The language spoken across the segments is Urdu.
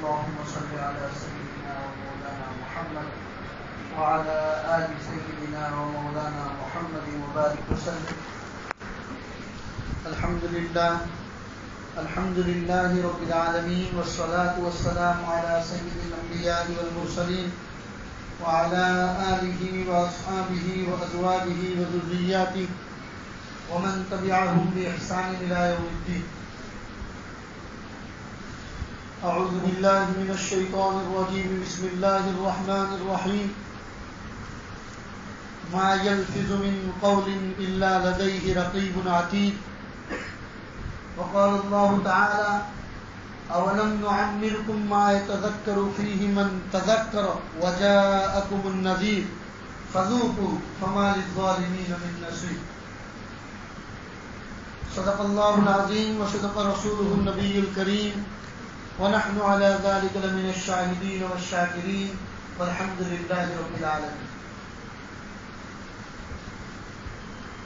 اللهم صل على سيدنا ومولانا محمد وعلى آل سيدنا ومولانا محمد وبارك وسلم. الحمد لله رب العالمين والصلاة والسلام على سيد الأنبياء والمرسلين وعلى آله وأصحابه وأزواجه وذرياته ومن تبعهم بإحسان إلى يوم الدين. أعوذ بالله من الشيطان الرجيم. بسم الله الرحمن الرحيم. ما يلفظ من قول إلا لديه رقيب عتيد. وقال الله تعالى: أولم نعمركم ما يتذكر فيه من تذكر وجاءكم النذير فذوقوا فما للظالمين من نصير. صدق الله العظيم وصدق رسوله النبي الكريم ونحن على ذلك لمن الشاهدين والشاكرين والحمد لله رب العالمين.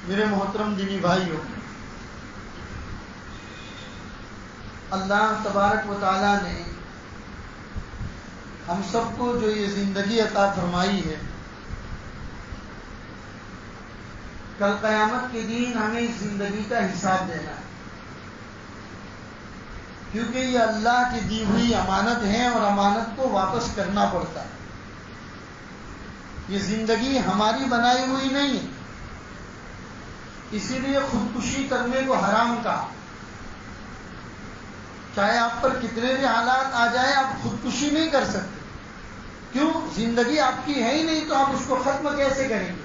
میرے محترم دینی بھائیوں، اللہ تبارک و تعالیٰ نے ہم سب کو جو یہ زندگی عطا فرمائی ہے، کل قیامت کے دن ہمیں اس زندگی کا حساب دینا ہے، کیونکہ یہ اللہ کی دی ہوئی امانت ہے اور امانت کو واپس کرنا پڑتا ہے. یہ زندگی ہماری بنائی ہوئی نہیں ہے، اسی لیے خودکشی کرنے کو حرام کہا. چاہے آپ پر کتنے بھی حالات آ جائیں، آپ خودکشی نہیں کر سکتے. کیوں؟ زندگی آپ کی ہے ہی نہیں، تو آپ اس کو ختم کیسے کریں گے؟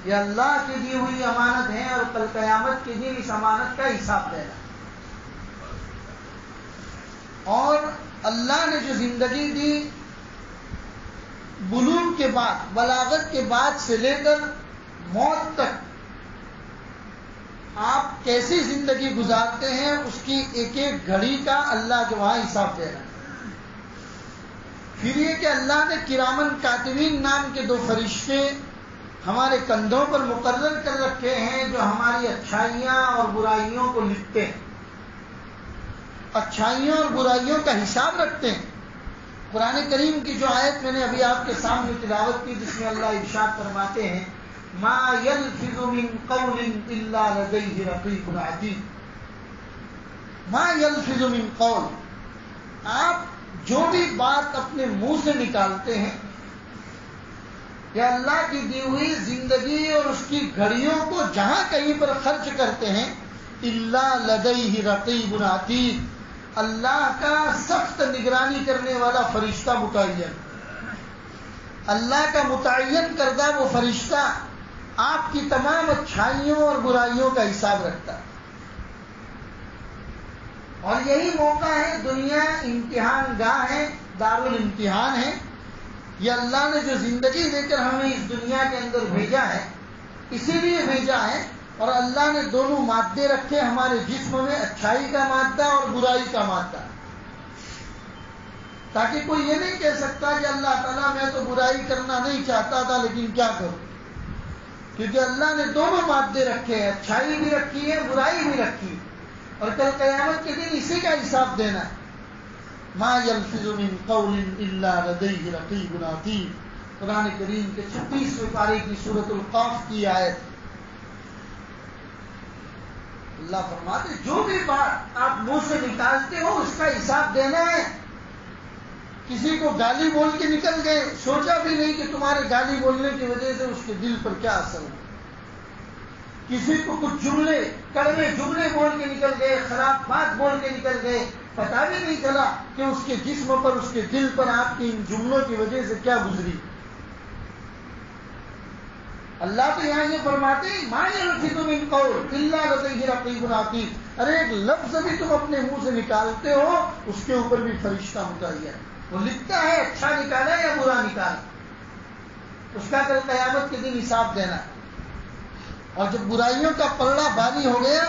یہ اللہ کی دی ہوئی امانت ہے اور کل قیامت کے دن اس امانت کا حساب دینا. اور اللہ نے جو زندگی دی، بلوغ کے بعد، بلاغت کے بعد سے لے کر موت تک آپ کیسی زندگی گزارتے ہیں، اس کی ایک ایک گھڑی کا اللہ کے وہاں حساب دینا. پھر یہ کہ اللہ نے کرامن کاتبین نام کے 2 فرشتے ہمارے کندھوں پر مقرر کر رکھے ہیں، جو ہماری اچھائیاں اور برائیوں کو لکھتے ہیں، اچھائیوں اور برائیوں کا حساب رکھتے ہیں. قرآن کریم کی جو آیت میں نے ابھی آپ کے سامنے تلاوت کی، جس میں اللہ ارشاد فرماتے ہیں: ما يلفظ من قول الا لديه رقيب عتيد. ما يلفظ من قول، آپ جو بھی بات اپنے منہ سے نکالتے ہیں، یا اللہ کی دی ہوئی زندگی اور اس کی گھڑیوں کو جہاں کہیں پر خرچ کرتے ہیں، الا لديه رقيب عتيد، اللہ کا سخت نگرانی کرنے والا فرشتہ متعین، اللہ کا متعین کردہ وہ فرشتہ آپ کی تمام اچھائیوں اور برائیوں کا حساب رکھتا ہے. اور یہی موقع ہے، دنیا امتحان گاہ ہے، دارالامتحان ہے. یہ اللہ نے جو زندگی دے کر ہمیں اس دنیا کے اندر بھیجا ہے، اسی لیے بھیجا ہے. اور اللہ نے دونوں مادے رکھے ہمارے جسم میں، اچھائی کا مادہ اور برائی کا مادہ، تاکہ کوئی یہ نہیں کہہ سکتا کہ اللہ تعالیٰ میں تو برائی کرنا نہیں چاہتا تھا لیکن کیا کروں. کیونکہ اللہ نے دونوں مادے رکھے ہیں، اچھائی بھی رکھی ہے، برائی بھی رکھی ہے. اور کل قیامت کے دن اسی کا حساب دینا ہے. ما یلفظ من قول الا لدیہ رقیب عتید. قرآن کریم کے 36ویں پارے کی سورۃ القاف کی آیت. اللہ فرماتے جو بھی بات آپ منہ سے نکالتے ہو اس کا حساب دینا ہے. کسی کو گالی بول کے نکل گئے، سوچا بھی نہیں کہ تمہارے گالی بولنے کی وجہ سے اس کے دل پر کیا اثر ہو. کسی کو کچھ جملے، کڑوے جملے بول کے نکل گئے، خراب بات بول کے نکل گئے، پتہ بھی نہیں چلا کہ اس کے جسم پر، اس کے دل پر آپ کی ان جملوں کی وجہ سے کیا گزری. اللہ تو یہاں یہ فرماتے ہیں: ما یلفظ من قول الا لدیہ رقیب عتید. ارے ایک لفظ بھی تم اپنے منہ سے نکالتے ہو، اس کے اوپر بھی فرشتہ متعین ہے، وہ لکھتا ہے اچھا نکالا یا برا نکالا. اس کا کل قیامت کے دن حساب دینا ہے. اور جب برائیوں کا پلڑا بھاری ہو گیا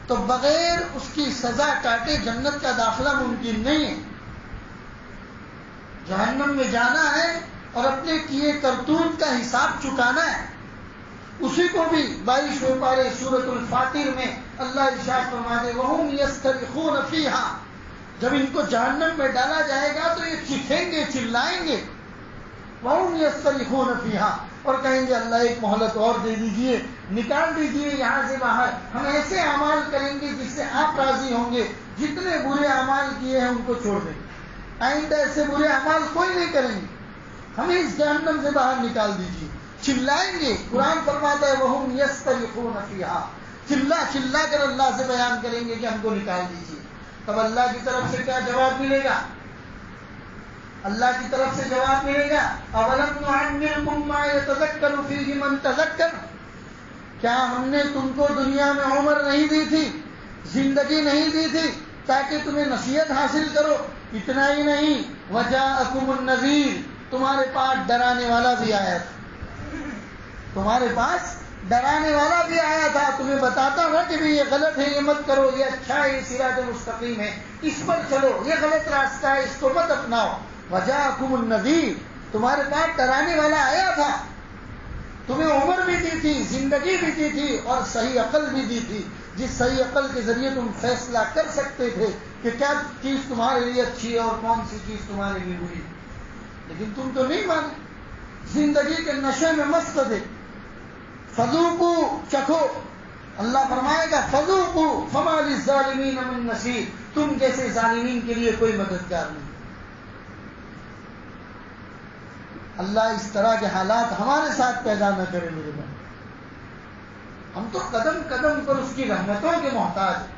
تو بغیر اس کی سزا کاٹے جنت کا داخلہ ممکن نہیں ہے. جہنم میں جانا ہے اور اپنے کیے کرتوت کا حساب چکانا ہے. اسی کو بھی 22ویں پارے سورۃ الفاتر میں اللہ ارشاد فرماتے: وَهُمْ يَسْتَرِخُونَ فِيهَا جب ان کو جہنم میں ڈالا جائے گا تو یہ چیخیں گے، چلائیں گے، وَهُمْ يَصْطَرِخُونَ فِيهَا، اور کہیں گے اللہ ایک مہلت اور دے دیجئے، نکال دیجئے یہاں سے باہر، ہم ایسے اعمال کریں گے جس سے آپ راضی ہوں گے، جتنے برے اعمال کیے ہیں ان کو چھوڑ دیں گے، آئندہ ایسے برے اعمال کوئی نہیں کریں گے، ہمیں اس جہنم سے باہر نکال دیجئے، چلائیں گے۔ قرآن فرماتا ہے وَهُمْ يَصْطَرِخُونَ فِيهَا، چلا چلا کر اللہ سے بیان کریں گے کہ ہم کو نکال دیجئے۔ تب اللہ کی طرف سے کیا جواب ملے گا؟ اللہ کی طرف سے جواب ملے گا اولم نعمرکم ما یتذکر فیہ من تذکر، کیا ہم نے تم کو دنیا میں عمر نہیں دی تھی، زندگی نہیں دی تھی تاکہ تمہیں نصیحت حاصل کرو؟ اتنا ہی نہیں، وجاءکم النذیر، تمہارے پاس ڈرانے والا بھی آیا تھا، تمہارے پاس ڈرانے والا بھی آیا تھا، تمہیں بتاتا تھا کہ بھی یہ غلط ہے، یہ مت کرو، یہ اچھا ہے، یہ صراط مستقیم ہے، اس پر چلو، یہ غلط راستہ ہے، اس کو مت اپناؤ۔ وجاءکم النذیر، تمہارے پاس ڈرانے والا آیا تھا، تمہیں عمر بھی دی تھی، زندگی بھی دی تھی، اور صحیح عقل بھی دی تھی، جس صحیح عقل کے ذریعے تم فیصلہ کر سکتے تھے کہ کیا چیز تمہارے لیے اچھی ہے اور کون سی چیز تمہارے لیے بری ہے، لیکن تم تو نہیں مانے، زندگی کے نشے میں مست تھے۔ فذوقوا، چکھو، اللہ فرمائے گا فذوقوا فما للظالمین من نصیر، تم جیسے ظالمین کے لیے کوئی مددگار نہیں۔ اللہ اس طرح کے حالات ہمارے ساتھ پیدا نہ کرے میرے بھائی، ہم تو قدم قدم پر اس کی رحمتوں کے محتاج ہیں،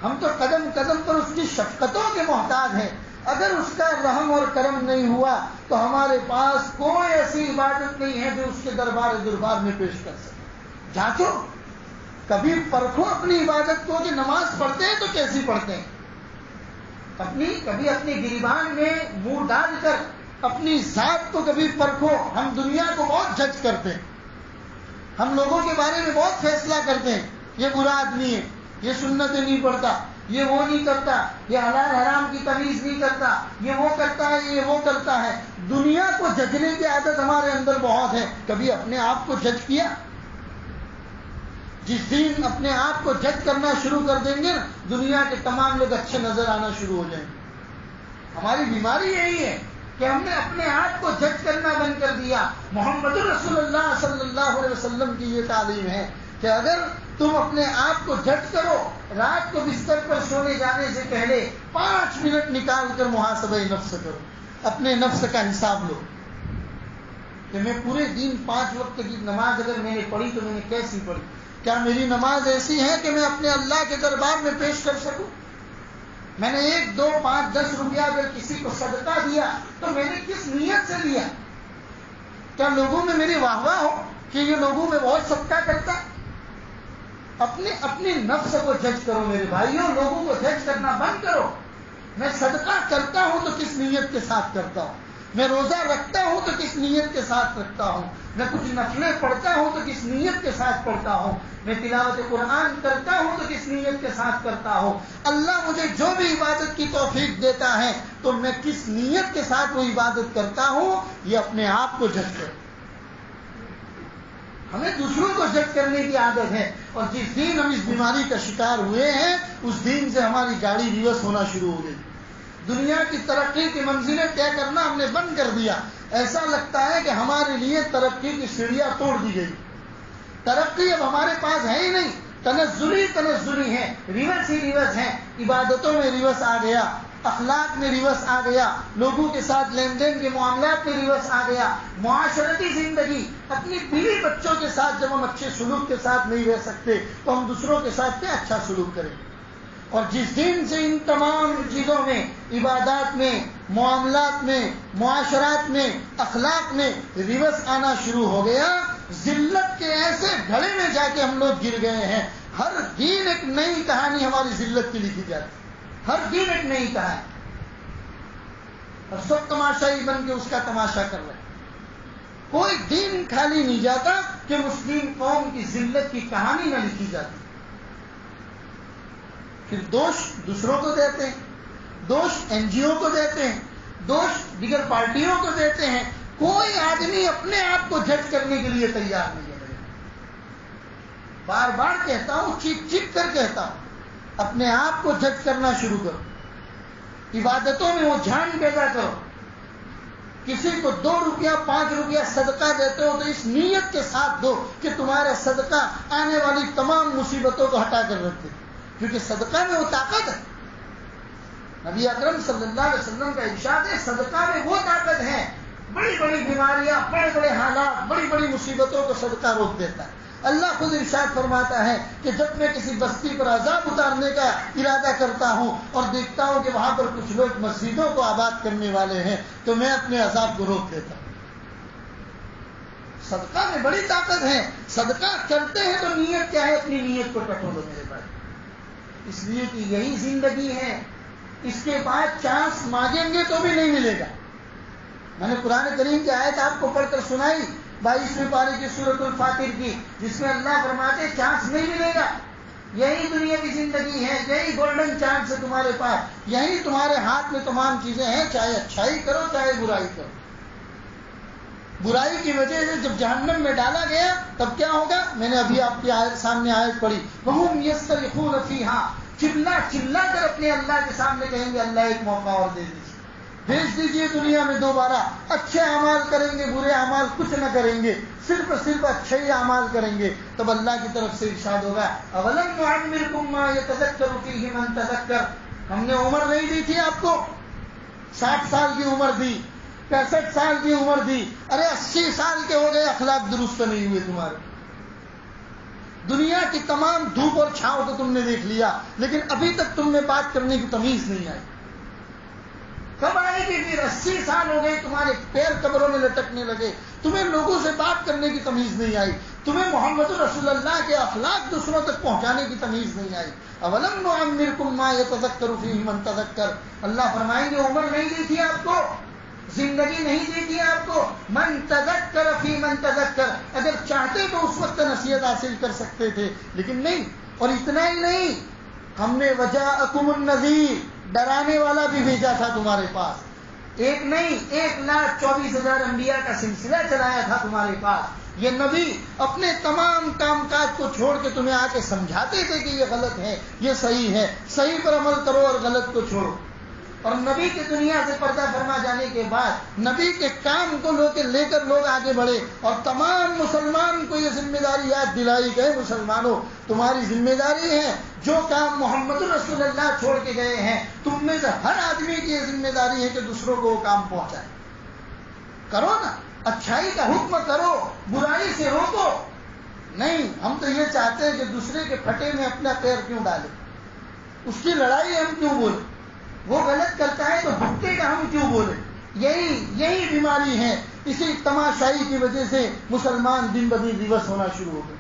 ہم تو قدم قدم پر اس کی شفقتوں کے محتاج ہیں، اگر اس کا رحم اور کرم نہیں ہوا تو ہمارے پاس کوئی ایسی عبادت نہیں ہے جو اس کے دربار میں پیش کر سکے۔ جانچو، کبھی پرکھو اپنی عبادت کو کہ نماز پڑھتے ہیں تو کیسی پڑھتے ہیں، کبھی اپنی گریبان میں منہ ڈال کر اپنی ذات کو کبھی پرکھو۔ ہم دنیا کو بہت جج کرتے ہیں، ہم لوگوں کے بارے میں بہت فیصلہ کرتے ہیں، یہ برا آدمی ہے، یہ سنتیں نہیں پڑھتا، یہ وہ نہیں کرتا، یہ حلال حرام کی تمیز نہیں کرتا، یہ وہ کرتا ہے، یہ وہ کرتا ہے۔ دنیا کو ججنے کی عادت ہمارے اندر بہت ہے، کبھی اپنے آپ کو جج کیا؟ جس دن اپنے آپ کو جج کرنا شروع کر دیں گے نا، دنیا کے تمام لوگ اچھے نظر آنا شروع ہو جائیں گے۔ ہماری بیماری یہی ہے کہ ہم نے اپنے آپ کو جج کرنا بند کر دیا۔ محمد رسول اللہ صلی اللہ علیہ وسلم کی یہ تعلیم ہے کہ اگر تم اپنے آپ کو جج کرو، رات کو بستر پر سونے جانے سے پہلے 5 منٹ نکال کر محاسبہ نفس کرو، اپنے نفس کا حساب لو کہ میں پورے دن 5 وقت کی نماز اگر میں نے پڑھی تو میں نے کیسی پڑھی؟ کیا میری نماز ایسی ہے کہ میں اپنے اللہ کے دربار میں پیش کر سکوں؟ میں نے 1، 2، 5، 10 روپیہ اگر کسی کو صدقہ دیا تو میں نے کس نیت سے دیا؟ کیا لوگوں میں میری واہ واہ ہو کہ یہ لوگوں میں بہت صدقہ کرتا ہے؟ اپنے نفس کو جج کرو میرے بھائیوں، لوگوں کو جج کرنا بند کرو۔ میں صدقہ کرتا ہوں تو کس نیت کے ساتھ کرتا ہوں، میں روزہ رکھتا ہوں تو کس نیت کے ساتھ رکھتا ہوں، میں کچھ نفلیں پڑھتا ہوں تو کس نیت کے ساتھ پڑھتا ہوں، میں تلاوت قرآن کرتا ہوں تو کس نیت کے ساتھ کرتا ہوں، اللہ مجھے جو بھی عبادت کی توفیق دیتا ہے تو میں کس نیت کے ساتھ وہ عبادت کرتا ہوں، یہ اپنے آپ کو جج کرو۔ ہمیں دوسروں کو جج کرنے کی عادت ہے، اور جس دن ہم اس بیماری کا شکار ہوئے ہیں اس دن سے ہماری گاڑی ریورس ہونا شروع ہو گئی۔ دنیا کی ترقی کی منزلیں طے کرنا ہم نے بند کر دیا، ایسا لگتا ہے کہ ہمارے لیے ترقی کی سیڑھیاں توڑ دی گئی، ترقی اب ہمارے پاس ہے ہی نہیں، تنزلی ہے، ریورس ہی ریورس ہے، عبادتوں میں ریورس آ گیا، اخلاق میں ریورس آ گیا، لوگوں کے ساتھ لین دین کے معاملات میں ریورس آ گیا، معاشرتی زندگی، اپنی بیوی بچوں کے ساتھ جب ہم اچھے سلوک کے ساتھ نہیں رہ سکتے تو ہم دوسروں کے ساتھ کیا اچھا سلوک کریں؟ اور جس دن سے ان تمام چیزوں میں، عبادات میں، معاملات میں، معاشرات میں، اخلاق میں ریورس آنا شروع ہو گیا، ذلت کے ایسے گھڑے میں جا کے ہم لوگ گر گئے ہیں۔ ہر دن ایک نئی کہانی ہماری ذلت کی لکھی جاتی، ہر دن ایک نئی کہانی، اور سب تماشائی بن کے اس کا تماشا کر رہے ہیں۔ کوئی دن خالی نہیں جاتا کہ مسلم قوم کی ذلت کی کہانی نہ لکھی جاتی۔ پھر دوش دوسروں کو دیتے ہیں، دوش NGO کو دیتے ہیں، دوش دیگر پارٹیوں کو دیتے ہیں، کوئی آدمی اپنے آپ کو جج کرنے کے لیے تیار نہیں ہے۔ بار بار کہتا ہوں، چیخ چیخ کر کہتا ہوں، اپنے آپ کو جج کرنا شروع کرو۔ عبادتوں میں وہ جان پیدا کرو. کسی کو 2 روپیہ 5 روپیہ صدقہ دیتے ہو تو اس نیت کے ساتھ دو کہ تمہارا صدقہ آنے والی تمام مصیبتوں کو ہٹا کر رکھے, کیونکہ صدقہ میں وہ طاقت ہے. نبی اکرم صلی اللہ علیہ وسلم کا ارشاد ہے صدقہ میں وہ طاقت ہے. بڑی بڑی بیماریاں, بڑے بڑے حالات, بڑی بڑی مصیبتوں کو صدقہ روک دیتا ہے. اللہ خود ارشاد فرماتا ہے کہ جب میں کسی بستی پر عذاب اتارنے کا ارادہ کرتا ہوں اور دیکھتا ہوں کہ وہاں پر کچھ لوگ مسجدوں کو آباد کرنے والے ہیں تو میں اپنے عذاب کو روک دیتا ہوں. صدقہ میں بڑی طاقت ہے. صدقہ کرتے ہیں تو نیت کیا ہے؟ اپنی نیت کو ٹٹولو میرے بھائی, اس لیے کہ یہی زندگی ہے. اس کے بعد چانس مانگیں گے تو بھی نہیں ملے گا. میں نے قرآن کریم کی آیت آپ کو پڑھ کر سنائی 22ویں پارے کی سورۃ الفاتر کی, جس میں اللہ فرماتے چانس نہیں ملے گا. یہی دنیا کی زندگی ہے, یہی گولڈن چانس ہے تمہارے پاس, یہی تمہارے ہاتھ میں تمام چیزیں ہیں, چاہے اچھائی کرو چاہے برائی کرو. برائی کی وجہ سے جب جہنم میں ڈالا گیا تب کیا ہوگا؟ میں نے ابھی آپ کے سامنے آیت پڑھی, وَهُمْ يَصْطَرِخُونَ فِيهَا, چلا چلا کر اپنے اللہ کے سامنے کہیں گے اللہ ایک موقع اور دے دیجیے, بھیج دیجیے دنیا میں دوبارہ. اچھے اعمال کریں گے, برے اعمال کچھ نہ کریں گے, صرف اچھے ہی اعمال کریں گے. تب اللہ کی طرف سے ارشاد ہوگا اولم نعمرکم ما یتذکر فیہ من تذکر, ہم نے عمر نہیں دی تھی آپ کو, 60 سال کی عمر دی, 65 سال کی عمر دی, ارے 80 سال کے ہو گئے, اخلاق درست نہیں ہوئے تمہارے. دنیا کی تمام دھوپ اور چھاؤں تو تم نے دیکھ لیا, لیکن ابھی تک تم میں بات کرنے کی تمیز نہیں آئی. کب آئے گی پھر؟ 80 سال ہو گئے, تمہارے پیر قبروں میں لٹکنے لگے, تمہیں لوگوں سے بات کرنے کی تمیز نہیں آئی, تمہیں محمد رسول اللہ کے اخلاق دوسروں تک پہنچانے کی تمیز نہیں آئی. اولم نعمرکم ما یتذکر فیہ من تذکر, اللہ فرمائیں گے عمر نہیں دی تھی آپ کو, زندگی نہیں دی تھی آپ کو. من تذکر فی من تذکر, اگر چاہتے تو اس وقت نصیحت حاصل کر سکتے تھے, لیکن نہیں. اور اتنا ہی نہیں, ہم نے وجاءکم النذیر, ڈرانے والا بھی بھیجا تھا تمہارے پاس. ایک نہیں, 1,24,000 انبیاء کا سلسلہ چلایا تھا تمہارے پاس. یہ نبی اپنے تمام کام کاج کو چھوڑ کے تمہیں آ کے سمجھاتے تھے کہ یہ غلط ہے, یہ صحیح ہے, صحیح پر عمل کرو اور غلط کو چھوڑو. اور نبی کی دنیا سے پردہ فرما جانے کے بعد نبی کے کام کو لے کر لوگ آگے بڑھے, اور تمام مسلمان کو یہ ذمہ داری یاد دلائی گئے, مسلمانوں تمہاری ذمہ داری ہے, جو کام محمد رسول اللہ چھوڑ کے گئے ہیں تم میں سے ہر آدمی کی یہ ذمہ داری ہے کہ دوسروں کو وہ کام پہنچائے. کرو نا, اچھائی کا حکم کرو, برائی سے روکو. نہیں, ہم تو یہ چاہتے ہیں کہ دوسرے کے پھٹے میں اپنا پیر کیوں ڈالے, اس کی لڑائی ہم کیوں بولیں, وہ غلط کرتا ہے تو بھٹے کا ہم کیوں بولیں. یہی بیماری ہے. اسی تماشائی کی وجہ سے مسلمان دن بدن ریورس ہونا شروع ہو گئے,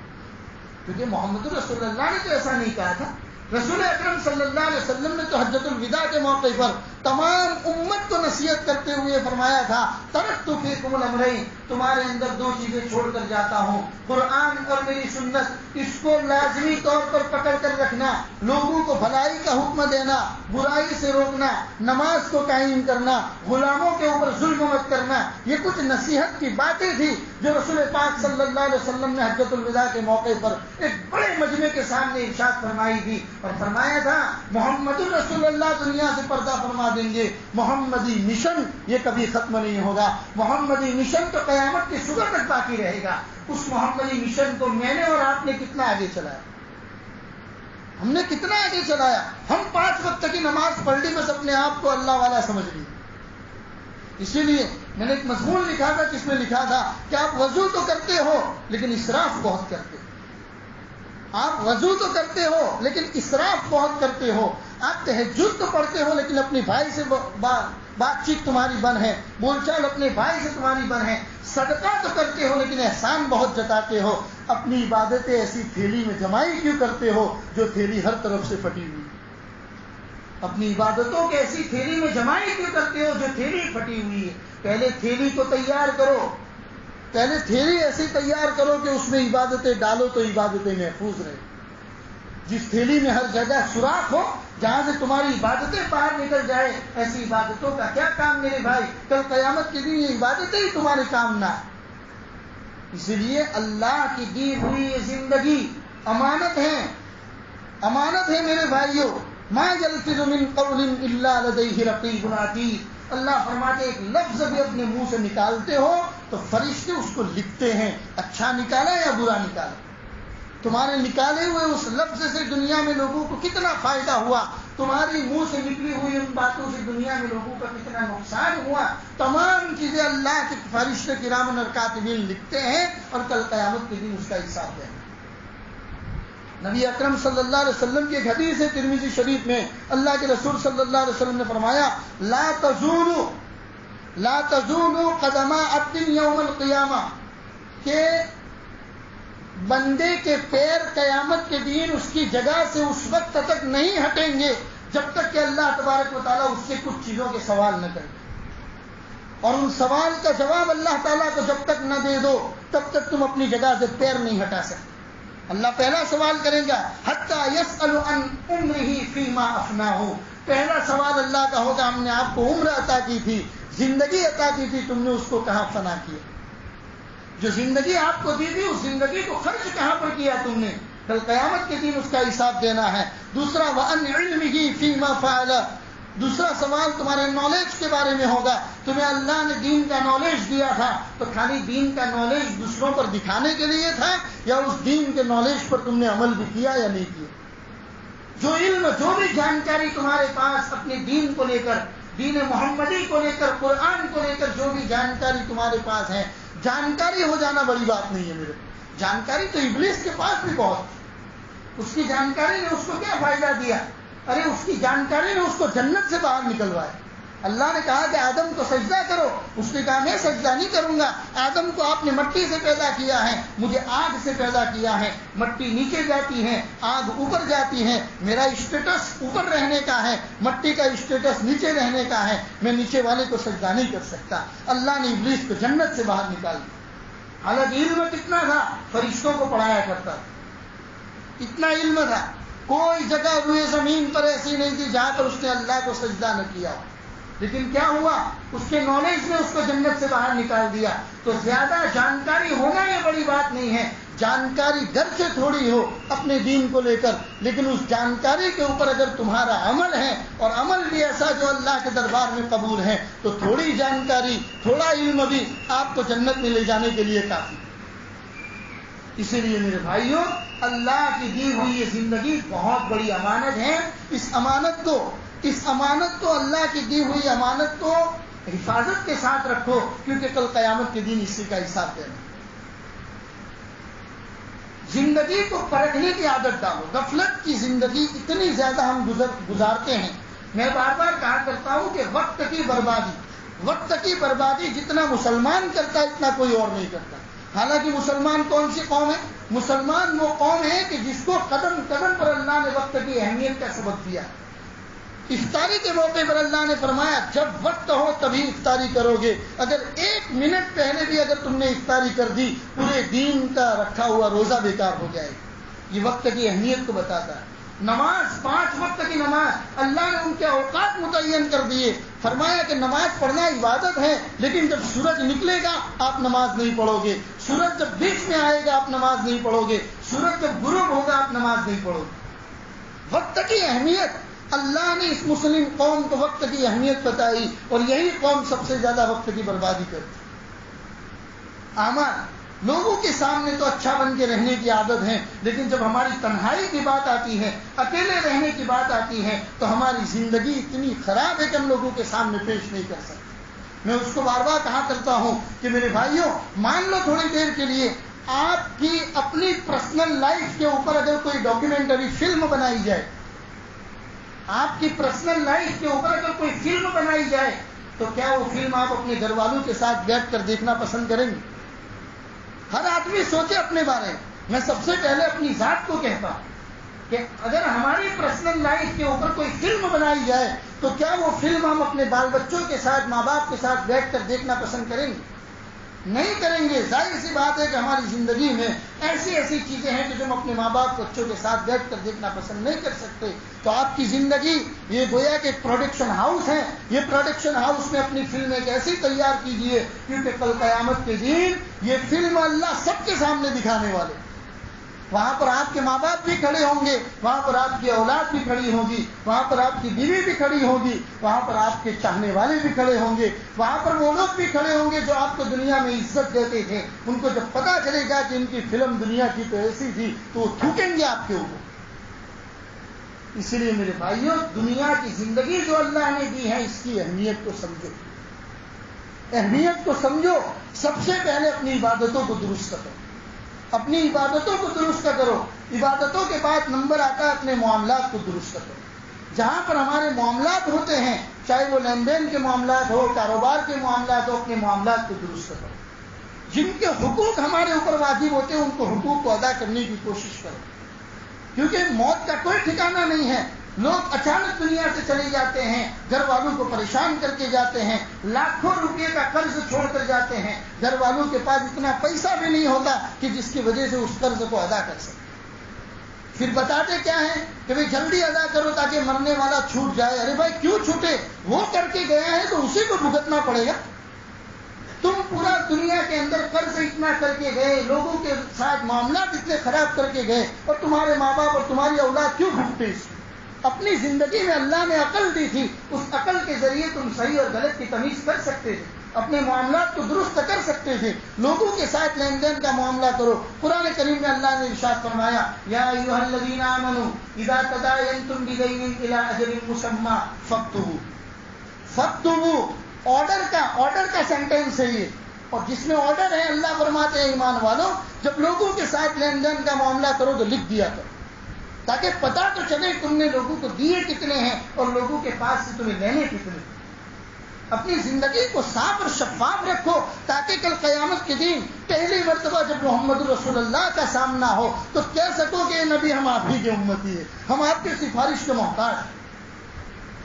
کیونکہ محمد رسول اللہ نے تو ایسا نہیں کہا تھا. رسول اکرم صلی اللہ علیہ وسلم نے تو حجۃ الوداع کے موقع پر تمام امت کو نصیحت کرتے ہوئے فرمایا تھا ترکت فیکم الامرین, تمہارے اندر 2 چیزیں چھوڑ کر جاتا ہوں, قرآن اور میری سنت. اس کو لازمی طور پر پکڑ کر رکھنا, لوگوں کو بھلائی کا حکم دینا, برائی سے روکنا, نماز کو قائم کرنا, غلاموں کے اوپر ظلم مت کرنا. یہ کچھ نصیحت کی باتیں تھی جو رسول پاک صلی اللہ علیہ وسلم نے حجۃ الوداع کے موقع پر ایک بڑے مجمع کے سامنے ارشاد فرمائی تھی, اور فرمایا تھا محمد رسول اللہ دنیا سے پردہ فرما دیں گے, محمدی مشن یہ کبھی ختم نہیں ہوگا, محمدی مشن تو قیامت کی صبح تک باقی رہے گا. اس محمدی مشن کو میں نے اور آپ نے کتنا آگے چلایا, ہم نے کتنا آگے چلایا. ہم 5 وقت کی نماز پڑھ لی, بس اپنے آپ کو اللہ والا سمجھ لی. اسی لیے میں نے ایک مضمون لکھا تھا جس میں لکھا تھا کہ آپ وضو تو کرتے ہو لیکن اسراف بہت کرتے ہو. آپ وضو تو کرتے ہو لیکن اسراف بہت کرتے ہو. آپ تہجد تو پڑھتے ہو لیکن اپنے بھائی سے بات چیت تمہاری بند ہے, بول چال اپنے بھائی سے تمہاری بند ہے. صدقہ تو کرتے ہو لیکن احسان بہت جتاتے ہو. اپنی عبادتیں ایسی تھیلی میں جمائی کیوں کرتے ہو جو تھیلی ہر طرف سے پھٹی ہوئی. اپنی عبادتوں کے ایسی تھیلی میں جمائی کیوں کرتے ہو جو تھیلی پھٹی ہوئی ہے. پہلے تھیلی کو تیار کرو, پہلے تھیلی ایسی تیار کرو کہ اس میں عبادتیں ڈالو تو عبادتیں محفوظ رہے. جس تھیلی میں ہر جگہ سوراخ ہو جہاں سے تمہاری عبادتیں باہر نکل جائے, ایسی عبادتوں کا کیا کام میرے بھائی, کل قیامت کے دن یہ عبادتیں ہی تمہارے کام نہ. اسی لیے اللہ کی دی ہوئی یہ زندگی امانت ہے, امانت ہے میرے بھائیوں. ما یلفظ من قول الا لدیہ رقیب عتید. اللہ فرماتے ایک لفظ بھی اپنے منہ سے نکالتے ہو تو فرشتے اس کو لکھتے ہیں، اچھا نکالا یا برا نکالا. تمہارے نکالے ہوئے اس لفظ سے دنیا میں لوگوں کو کتنا فائدہ ہوا، تمہاری منہ سے نکلی ہوئی ان باتوں سے دنیا میں لوگوں کا کتنا نقصان ہوا، تمام چیزیں اللہ کے فرشتے کرام کاتبین لکھتے ہیں اور کل قیامت کے دن اس کا حساب دیں گے. نبی اکرم صلی اللہ علیہ وسلم کی ایک حدیث ہے ترمذی شریف میں، اللہ کے رسول صلی اللہ علیہ وسلم نے فرمایا لا تزول قدم عبد یوم القیامہ، کہ بندے کے پیر قیامت کے دن اس کی جگہ سے اس وقت تک نہیں ہٹیں گے جب تک کہ اللہ تبارک و تعالیٰ اس سے کچھ چیزوں کے سوال نہ کرے، اور ان سوال کا جواب اللہ تعالیٰ کو جب تک نہ دے دو تب تک تم اپنی جگہ سے پیر نہیں ہٹا سکتے. اللہ پہلا سوال کریں گا حتی یسأل عن عمرہ فیما افناہ، پہلا سوال اللہ کا ہوگا ہم نے آپ کو عمر عطا کی تھی، زندگی عطا کی تھی، تم نے اس کو کہاں فنا کیا؟ جو زندگی آپ کو دی تھی اس زندگی کو خرچ کہاں پر کیا تم نے؟ کل قیامت کے دن اس کا حساب دینا ہے. دوسرا وَأَنْ عِلْمِهِ فِيمَا فَعَلَ، دوسرا سوال تمہارے نالج کے بارے میں ہوگا. تمہیں اللہ نے دین کا نالج دیا تھا تو خالی دین کا نالج دوسروں پر دکھانے کے لیے تھا یا اس دین کے نالج پر تم نے عمل بھی کیا یا نہیں کیا؟ جو علم، جو بھی جانکاری تمہارے پاس اپنے دین کو لے کر، دین محمدی کو لے کر، قرآن کو لے کر جو بھی جانکاری تمہارے پاس ہے، جانکاری ہو جانا بڑی بات نہیں ہے میرے. جانکاری تو ابلیس کے پاس بھی بہت تھی، اس کی جانکاری نے اس کو کیا فائدہ دیا؟ ارے اس کی جانکاری نے اس کو جنت سے باہر نکلوایا. اللہ نے کہا کہ آدم کو سجدہ کرو، اس نے کہا میں سجدہ نہیں کروں گا. آدم کو آپ نے مٹی سے پیدا کیا ہے، مجھے آگ سے پیدا کیا ہے. مٹی نیچے جاتی ہے، آگ اوپر جاتی ہے، میرا اسٹیٹس اوپر رہنے کا ہے، مٹی کا اسٹیٹس نیچے رہنے کا ہے، میں نیچے والے کو سجدہ نہیں کر سکتا. اللہ نے ابلیس کو جنت سے باہر نکال دیا. حالانکہ علم کتنا تھا، فرشتوں کو پڑھایا کرتا تھا، اتنا علم تھا. کوئی جگہ روئے زمین پر ایسی نہیں تھی جہاں پر اس نے اللہ کو سجدہ نہ کیا. لیکن کیا ہوا، اس کے نالج نے اس کو جنت سے باہر نکال دیا. تو زیادہ جانکاری ہونا یہ بڑی بات نہیں ہے. جانکاری گھر سے تھوڑی ہو اپنے دین کو لے کر، لیکن اس جانکاری کے اوپر اگر تمہارا عمل ہے اور عمل بھی ایسا جو اللہ کے دربار میں قبول ہے تو تھوڑی جانکاری، تھوڑا علم بھی آپ کو جنت میں لے جانے کے لیے کافی. اسی لیے میرے بھائیوں، اللہ کی دی ہوئی یہ زندگی بہت بڑی امانت ہے. اس امانت کو اللہ کی دی ہوئی امانت کو حفاظت کے ساتھ رکھو، کیونکہ کل قیامت کے دن اسی کا حساب دینا. زندگی کو پرکھنے کی عادت ڈالو. غفلت کی زندگی اتنی زیادہ ہم گزارتے ہیں. میں بار بار کہا کرتا ہوں کہ وقت کی بربادی جتنا مسلمان کرتا ہے اتنا کوئی اور نہیں کرتا. حالانکہ مسلمان کون سی قوم ہے؟ مسلمان وہ قوم ہے کہ جس کو قدم قدم پر اللہ نے وقت کی اہمیت کا سبق دیا. افطاری کے موقع پر اللہ نے فرمایا جب وقت ہو تبھی افطاری کرو گے. اگر 1 منٹ پہلے بھی اگر تم نے افطاری کر دی پورے دین کا رکھا ہوا روزہ بیکار ہو جائے. یہ وقت کی اہمیت کو بتاتا ہے. نماز، 5 وقت کی نماز، اللہ نے ان کے اوقات متعین کر دیے. فرمایا کہ نماز پڑھنا عبادت ہے، لیکن جب سورج نکلے گا آپ نماز نہیں پڑھو گے. سورج جب بیچ میں آئے گا آپ نماز نہیں پڑھو گے. سورج جب غروب ہوگا آپ نماز نہیں پڑھو گے. وقت کی اہمیت، اللہ نے اس مسلم قوم کو وقت کی اہمیت بتائی، اور یہی قوم سب سے زیادہ وقت کی بربادی کرتی. اعمال لوگوں کے سامنے تو اچھا بن کے رہنے کی عادت ہے، لیکن جب ہماری تنہائی کی بات آتی ہے، اکیلے رہنے کی بات آتی ہے تو ہماری زندگی اتنی خراب ہے کہ ہم لوگوں کے سامنے پیش نہیں کر سکتے. میں اس کو بار بار کہا کرتا ہوں کہ میرے بھائیوں، مان لو تھوڑی دیر کے لیے آپ کی اپنی پرسنل لائف کے اوپر اگر کوئی ڈاکیومنٹری فلم بنائی جائے، آپ کی پرسنل لائف کے اوپر اگر کوئی فلم بنائی جائے تو کیا وہ فلم آپ اپنے گھر والوں کے ساتھ بیٹھ کر دیکھنا پسند کریں گے؟ ہر آدمی سوچے اپنے بارے میں. میں سب سے پہلے اپنی ذات کو کہتا ہوں کہ اگر ہماری پرسنل لائف کے اوپر کوئی فلم بنائی جائے تو کیا وہ فلم ہم اپنے بال بچوں کے ساتھ، ماں باپ کے ساتھ بیٹھ کر دیکھنا پسند کریں گے؟ نہیں کریں گے. ظاہر سی بات ہے کہ ہماری زندگی میں ایسی چیزیں ہیں کہ جو ہم اپنے ماں باپ بچوں کے ساتھ بیٹھ کر دیکھنا پسند نہیں کر سکتے. تو آپ کی زندگی یہ گویا کہ ایک پروڈکشن ہاؤس ہے. یہ پروڈکشن ہاؤس میں اپنی فلم ایک ایسی تیار کیجئے کیونکہ کل قیامت کے دن یہ فلم اللہ سب کے سامنے دکھانے والے. وہاں پر آپ کے ماں باپ بھی کھڑے ہوں گے، وہاں پر آپ کی اولاد بھی کھڑی ہوگی، وہاں پر آپ کی بیوی بھی کھڑی ہوگی، وہاں پر آپ کے چاہنے والے بھی کھڑے ہوں گے، وہاں پر وہ لوگ بھی کھڑے ہوں گے جو آپ کو دنیا میں عزت دیتے تھے. ان کو جب پتا چلے گا کہ ان کی فلم دنیا کی تو ایسی تھی تو وہ تھوکیں گے آپ کے اوپر. اس لیے میرے بھائیوں، دنیا کی زندگی جو اللہ نے دی ہے اس کی اہمیت کو سمجھو، اہمیت کو سمجھو. سب سے پہلے اپنی عبادتوں کو درست کرو، اپنی عبادتوں کو درست کرو. عبادتوں کے بعد نمبر آتا ہے اپنے معاملات کو درست کرو. جہاں پر ہمارے معاملات ہوتے ہیں، چاہے وہ لین دین کے معاملات ہو، کاروبار کے معاملات ہو، اپنے معاملات کو درست کرو. جن کے حقوق ہمارے اوپر واجب ہوتے ہیں ان کو حقوق کو ادا کرنے کی کوشش کرو، کیونکہ موت کا کوئی ٹھکانہ نہیں ہے. لوگ اچانک دنیا سے چلے جاتے ہیں، گھر والوں کو پریشان کر کے جاتے ہیں، لاکھوں روپے کا قرض چھوڑ کر جاتے ہیں. گھر والوں کے پاس اتنا پیسہ بھی نہیں ہوتا کہ جس کی وجہ سے اس قرض کو ادا کر سکے. پھر بتاتے کیا ہیں کہ بھائی جلدی ادا کرو تاکہ مرنے والا چھوٹ جائے. ارے بھائی کیوں چھوٹے؟ وہ کر کے گیا ہے تو اسی کو بھگتنا پڑے گا. تم پورا دنیا کے اندر قرض اتنا کر کے گئے، لوگوں کے ساتھ معاملات اتنے خراب کر کے گئے، اور تمہارے ماں باپ اور تمہاری اولاد کیوں بھگتے؟ اپنی زندگی میں اللہ نے عقل دی تھی، اس عقل کے ذریعے تم صحیح اور غلط کی تمیز کر سکتے تھے، اپنے معاملات کو درست کر سکتے تھے. لوگوں کے ساتھ لین دین کا معاملہ کرو. قرآن کریم میں اللہ نے ارشاد فرمایا، یا ایھا الذین آمنوا اذا تداینتم بدین الی اجل مسمى فاکتبوا. فاکتبوا آرڈر کا سینٹینس ہے یہ، اور جس میں آرڈر ہے اللہ فرماتے ہیں ایمان والوں جب لوگوں کے ساتھ لین دین کا معاملہ کرو تو لکھ دیا کرو، تاکہ پتہ تو چلے تم نے لوگوں کو دیے کتنے ہیں اور لوگوں کے پاس سے تمہیں لینے کتنے. اپنی زندگی کو صاف اور شفاف رکھو تاکہ کل قیامت کے دن پہلی مرتبہ جب محمد رسول اللہ کا سامنا ہو تو کہہ سکو کہ نبی ہم آپ ہی کے امتی ہیں، ہم آپ کے سفارش کے محتاج ہیں.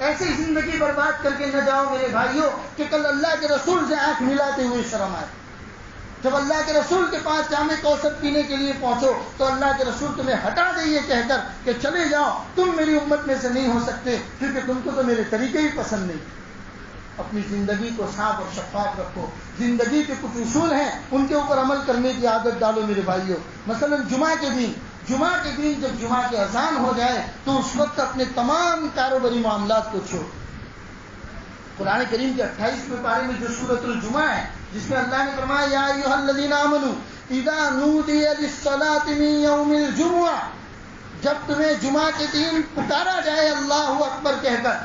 ایسی زندگی برباد کر کے نہ جاؤ میرے بھائیوں کہ کل اللہ کے رسول سے آنکھ ملاتے ہوئے شرم آئے. جب اللہ کے رسول کے پاس جام کوثر پینے کے لیے پہنچو تو اللہ کے رسول تمہیں ہٹا دے یہ کہہ کر کہ چلے جاؤ، تم میری امت میں سے نہیں ہو سکتے کیونکہ تم کو تو میرے طریقے ہی پسند نہیں. اپنی زندگی کو صاف اور شفاف رکھو. زندگی کے کچھ اصول ہیں ان کے اوپر عمل کرنے کی عادت ڈالو میرے بھائیوں. مثلا جمعہ کے دن جب جمعہ کی اذان ہو جائے تو اس وقت اپنے تمام کاروباری معاملات کو چھوڑ. قرآن کریم کے 28ویں پارے میں جو سورۃ الجمعہ ہے جس میں اللہ نے فرمایا یا ایھا الذین آمنوا اذا نودی للصلاۃ من یوم الجمعہ، جب تمہیں جمعہ کے دن پکارا جائے اللہ اکبر کہہ کر،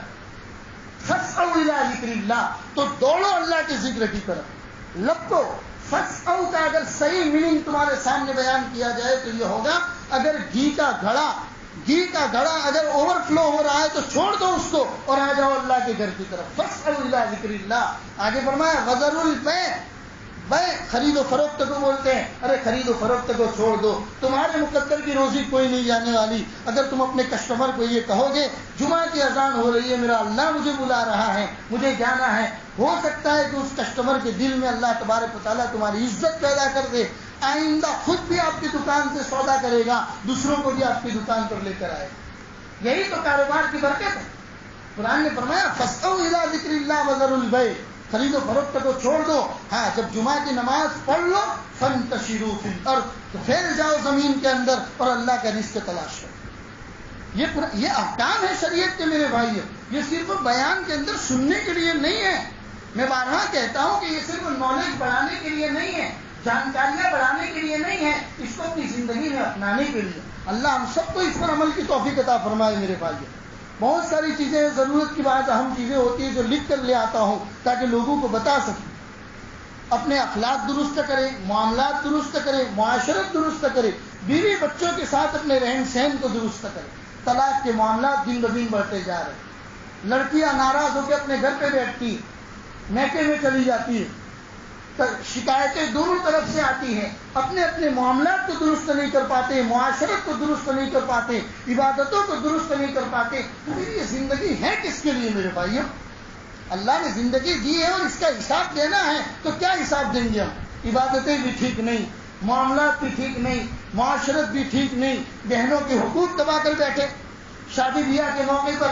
فاسعوا الی ذکر اللہ، تو دوڑو اللہ کے ذکر کی طرف. لپو فاسعوا کا اگر صحیح میننگ تمہارے سامنے بیان کیا جائے تو یہ ہوگا اگر گھی کا گھڑا اگر اوور فلو ہو رہا ہے تو چھوڑ دو اس کو اور آ جاؤ اللہ کے گھر کی طرف. فاسعوا الی ذکر اللہ. آگے فرمایا وذروا البیع، خرید و فروخت کو بولتے ہیں. ارے خرید و فروخت کو چھوڑ دو، تمہارے مقدر کی روزی کوئی نہیں جانے والی. اگر تم اپنے کسٹمر کو یہ کہو گے جمعہ کی اذان ہو رہی ہے، میرا اللہ مجھے بلا رہا ہے، مجھے جانا ہے، ہو سکتا ہے کہ اس کسٹمر کے دل میں اللہ تبارک و تعالیٰ تمہاری عزت پیدا کر دے. آئندہ خود بھی آپ کی دکان سے سودا کرے گا، دوسروں کو بھی آپ کی دکان پر لے کر آئے. یہی تو کاروبار کی برکت ہے. قرآن نے فرمایا فاسعوا الی ذکر اللہ وذروا البیع، خرید و فروخت کو چھوڑ دو. ہاں جب جمعہ کی نماز پڑھ لو فانتشروا فی الارض، تو پھیل جاؤ زمین کے اندر اور اللہ کا رزق تلاش کرو. یہ احکام ہے شریعت کے میرے بھائیو. یہ صرف بیان کے اندر سننے کے لیے نہیں ہے. میں بارہا کہتا ہوں کہ یہ صرف نالج بڑھانے کے لیے نہیں ہے، جانکاریاں بڑھانے کے لیے نہیں ہے، اس کو اپنی زندگی میں اپنانے کے لیے. اللہ ہم سب کو اس پر عمل کی توفیق عطا فرمائے میرے بھائیو. بہت ساری چیزیں ضرورت کی بات اہم چیزیں ہوتی ہیں جو لکھ کر لے آتا ہوں تاکہ لوگوں کو بتا سکوں. اپنے اخلاق درست کرے، معاملات درست کرے، معاشرت درست کرے، بیوی بچوں کے ساتھ اپنے رہن سہن کو درست کرے. طلاق کے معاملات دن بدن بڑھتے جا رہے ہیں. لڑکیاں ناراض ہو کے اپنے گھر پہ بیٹھتی ہیں، میکے میں چلی جاتی ہے، شکایتیں دونوں طرف سے آتی ہیں. اپنے معاملات کو درست نہیں کر پاتے، معاشرت کو درست نہیں کر پاتے، عبادتوں کو درست نہیں کر پاتے. تو یہ زندگی ہے کس کے لیے میرے بھائیوں؟ اللہ نے زندگی دی ہے اور اس کا حساب دینا ہے، تو کیا حساب دیں گے ہم؟ عبادتیں بھی ٹھیک نہیں، معاملات بھی ٹھیک نہیں، معاشرت بھی ٹھیک نہیں، بہنوں کے حقوق دبا کر بیٹھے. شادی بیاہ کے موقع پر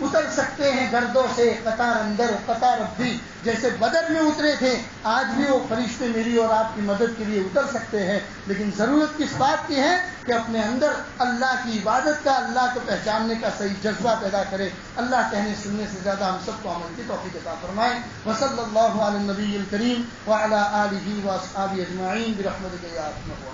اتر سکتے ہیں گردوں سے قطار اندر قطار ربی، جیسے بدر میں اترے تھے آج بھی وہ فرشتے میری اور آپ کی مدد کے لیے اتر سکتے ہیں، لیکن ضرورت کس بات کی ہے کہ اپنے اندر اللہ کی عبادت کا، اللہ کو پہچاننے کا صحیح جذبہ پیدا کرے۔ اللہ کہنے سننے سے زیادہ ہم سب کو عمل کی توفیق عطا فرمائے۔ وصلی اللہ علی النبی الکریم وعلی آلہ واصحابہ اجمعین برحمتک یا ارحم الراحمین۔